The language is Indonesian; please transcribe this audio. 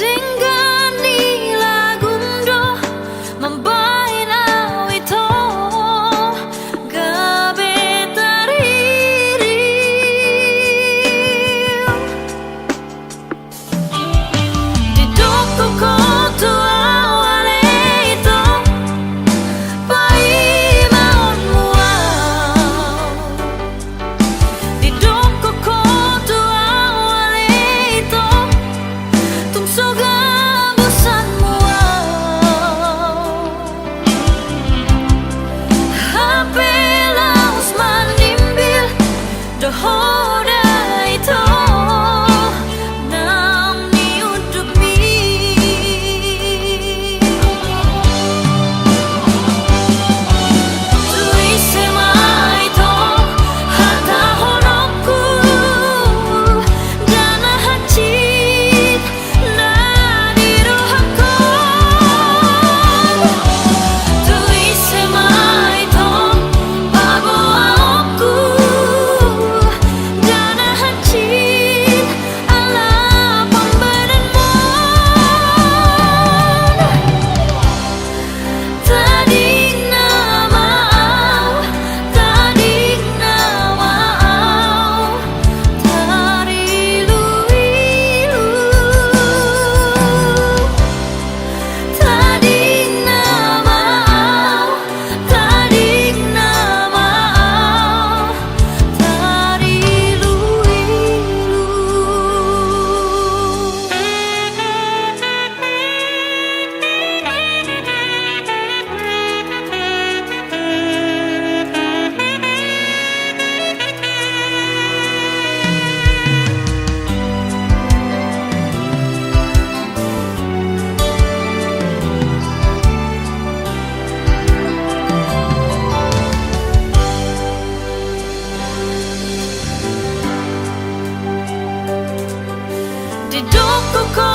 Dengan nila gundo mambahin aw ito gabi taririw di duko ko tuawale ito paimaon mo di duko ko tuawale ito tungsoga bosan mo hapelas manimbil dohoda ito nam ni untuk mi tuise ma ito hata honokku dana hacit na di rohakku tuise ma ito bago aku dana hacit ala pembadanmu tadik na maaw tadik na maaw tarilu-ilu tadik na maaw tadik na maaw di duko ko